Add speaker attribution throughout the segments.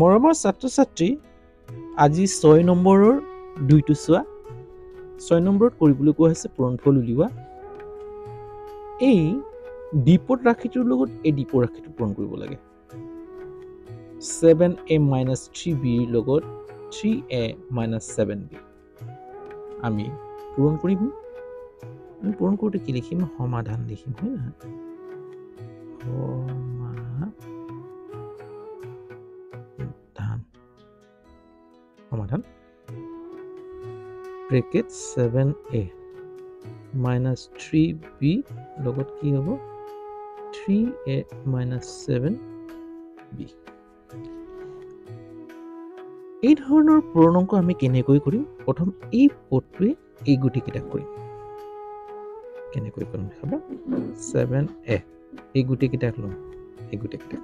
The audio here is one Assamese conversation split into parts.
Speaker 1: মৰমৰ ছাত্ৰ-ছাত্ৰী আজি 6 নম্বৰৰ 2টো চোৱা 6 নম্বৰত কৰিবলৈ কোৱা হৈছে পূৰণফল উলিওৱা এই দ্বিপদ ৰাশিটোৰ লগত এই দ্বিপদ ৰাশিটো পূৰণ কৰিব লাগে 7a - 3b ৰ লগত 3a - 7b আমি পূৰণ কৰিম আমি পূৰণ কৰোঁতে কি লিখিম সমাধান লিখিম হয় না সমাধান ব্ৰেকেট 7a - 3b লগত কি হ'ব 3a - 7b এই ধৰণৰ পূৰণ অংক আমি কেনেকৈ কৰিম প্ৰথম এই পদটোৱে এই গুটিকেইটা কৰিম কেনেকৈ কৰিম খাবা 7a এই গুটিকেইটাক লম এই গুটিকেইটা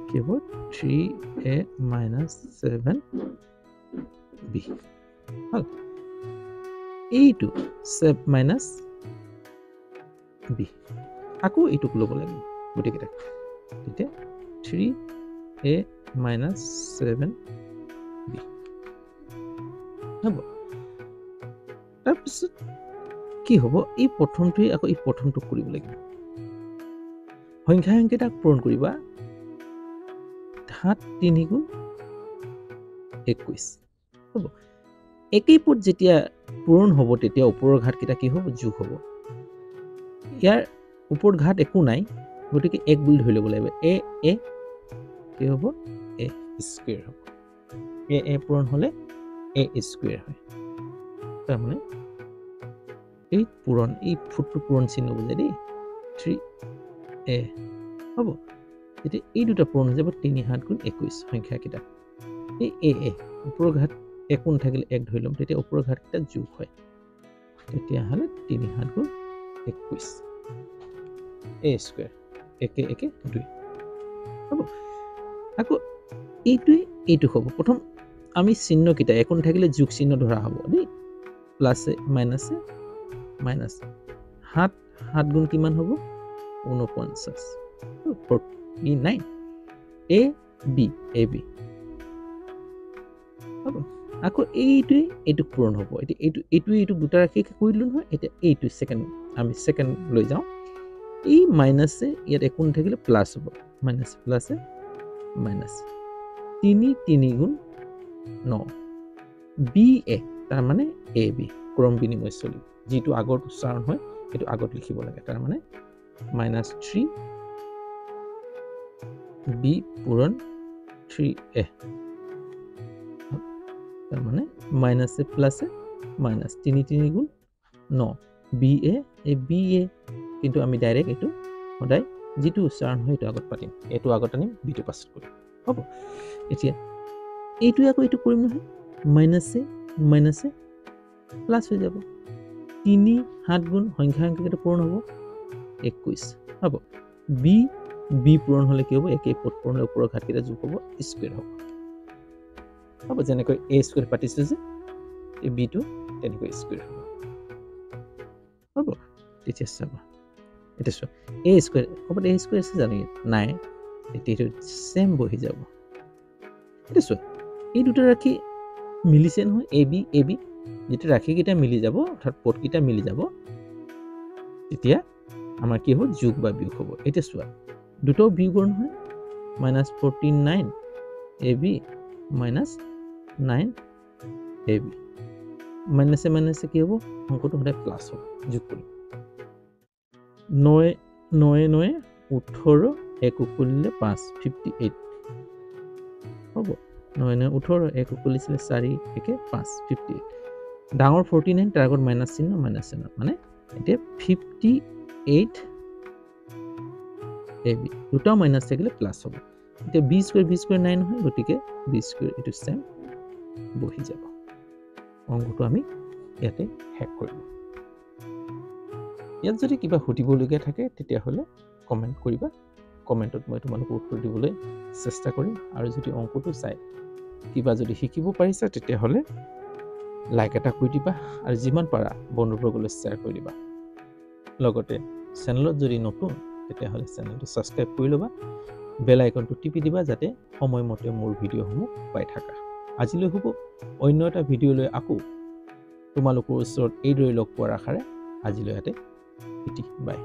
Speaker 1: কি হ'ব 3a - 7b হল এইটো 7 মাইনাস b আকৌ এইটোক ল'ব লাগিব গুটিকেইটা তেতিয়া 3a - 7b হ'ব তাৰপিছত কি হ'ব এই প্ৰথমটোৱে আকৌ এই প্ৰথমটোক কৰিব লাগিব সংখ্যাকেইটাক পূৰণ কৰিবা 7 3 গুণ 21 হ'ব একেই পদ যেতিয়া পূৰণ হ'ব তেতিয়া ওপৰৰ ঘাতকেইটা কি হ'ব যোগ হ'ব ইয়াৰ ওপৰত ঘাত একো নাই গতিকে 1 বুলি ধৰি ল'ব লাগিব a কি হ'ব a স্কয়াৰ হ'ব a পূৰণ হ'লে a স্কয়াৰ হয় তাৰমানে এই পূৰণ এই ফুটটো পূৰণ চিহ্ন বুজাই দেই 3a হ'ব যেতিয়া এই দুটা পূৰণ হৈ যাব 3 7 গুণ 21 সংখ্যাকেইটা এই a ওপৰৰ ঘাত একো নাথাকিলে 1 ধৰি ল'ম তেতিয়া ওপৰৰ ঘাতকেইটা যোগ হয় তেতিয়াহ'লে 3 7 গুণ 21 a স্কয়াৰ 1 1 2 হ'ব আকৌ এইটোৱে এইটো হ'ব প্ৰথম আমি চিহ্নকেইটা একো নাথাকিলে যোগ চিহ্ন ধৰা হ'ব দেই প্লাছে মাইনাছে মাইনাছ 7 7 গুণ কিমান হ'ব 49 49 a b হ'ব আকৌ এইটোৱে এইটোক পূৰণ হ'ব এতিয়া এইটো দুটা ৰাখি কৰিলো নহয় এতিয়া এইটো সেকেন্ড আমি সেকেন্ড লৈ যাওঁ এই মাইনাছে ইয়াত একো নাথাকিলে প্লাস হ'ব মাইনাস প্লাছে মাইনাস 3 3 গুণ 9 ba তাৰ মানে ab ক্ৰম বিনিময় চলি যেটো আগৰ উচ্চাৰণ হয় এটো আগত লিখিব লাগে তাৰ মানে -3 b পূৰণ 3a তাৰ মানে মাইনাসে প্লাসে মাইনাস 3 3 গুণ 9 ba এই ba কিন্তু আমি ডাইৰেক্ট এটো সদায় যেটো উচ্চাৰণ হয় এটো আগত পাতিম এটো আগত আনিম বিটো পাছত কৰিম হ'ব এতিয়া এইটো আকৌ এটো কৰিম নহয় মাইনাসে প্লাস হৈ যাব 3 7 গুণ সংখ্যাকেইটা পূৰণ হ'ব 21 হ'ব b পূৰণ হ'লে কি হ'ব একে পদ পূৰণ হ'লে ওপৰৰ ঘাতকেইটা যোগ হ'ব স্কয়াৰ হ'ব যেনেকৈ a স্কয়াৰ পাতিছো যে এই b টো তেনেকৈ স্কয়াৰ হ'ব তেতিয়া চাবা এটা চোৱা a স্কয়াৰ হ'ব a স্কয়াৰ আছে জানো নাই এতিয়াটো সেম বহি যাব এটা চোৱা এই দুটা ৰাখি মিলিছে নহয় ab যেতিয়া ৰাশিকেইটা মিলি যাব অৰ্থাৎ পদকেইটা মিলি যাব তেতিয়া আমাৰ কি হ'ব যোগ বা বিয়োগ হ'ব এটা চোৱা দুটো বিয়োগৰ নহয় -49 ab -9 ab মাইনাসে কি হ'ব অংকটো সদায় প্লাস হ'ব যোগ কৰিম 9 9 9 18 1 কৰিলে 5 58 হ'ব 9 9 18 1 কৰিলে 4 1 5 58 ডাঙৰ 49 তাৰ আগত মাইনাস চিহ্ন মানে এতিয়া 58 ab দুটা মাইনাস থাকিলে প্লাস হ'ব এতিয়া b স্কয়াৰ 9 নহয় গতিকে b স্কয়াৰ এটো সেম বহি যাব অংকটো আমি ইয়াতে শেষ কৰিম ইয়াত যদি কিবা সুধিবলগীয়া থাকে তেতিয়া হলে কমেন্ট কৰিবা কমেন্টত মই তোমালোকক উত্তৰ দিবলৈ চেষ্টা কৰিম আৰু যদি অংকটো চাই কিবা যদি শিকিব পাৰিছা তেতিয়া হলে লাইক এটা কৰি দিবা আৰু যিমান পাৰা বন্ধুবৰ্গলৈ শ্বেয়াৰ কৰি দিবা লগতে চেনেলত যদি নতুন তেতিয়াহ'লে চেনেলটো সাবস্ক্ৰাইব কৰি ল'বা বেল আইকনটো টিপি দিবা যাতে সময়মতে মোৰ ভিডিঅ'সমূহ পাই থাকা। আজিলৈ হ'ব অন্য এটা ভিডিঅ' লৈ আকৌ তোমালোকৰ ওচৰত এইদৰে লগ পোৱাৰ আশাৰে আজিলৈ ইয়াতে বাই।